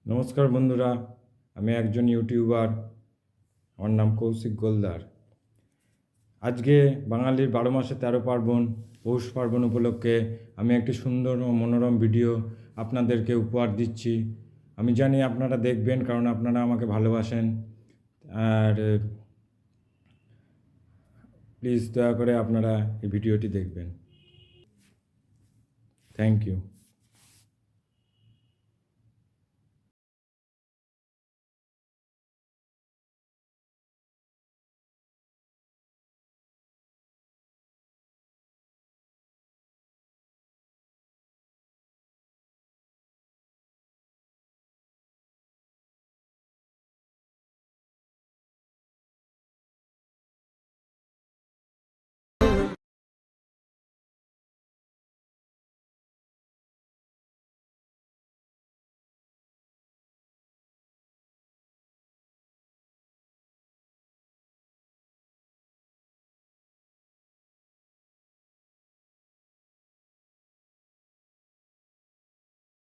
নমস্কার বন্ধুরা, আমি একজন ইউটিউবার। আমার নাম কৌশিক গোলদার। আজকে বাঙালির 12 মাসে 13 পার্বণ পৌষ পার্বণ উপলক্ষে আমি একটি সুন্দর ও মনোরম ভিডিও আপনাদেরকে উপহার দিচ্ছি। আমি জানি আপনারা দেখবেন, কারণ আপনারা আমাকে ভালোবাসেন। আর প্লিজ দয়া করে আপনারা এই ভিডিওটি দেখবেন। Thank you.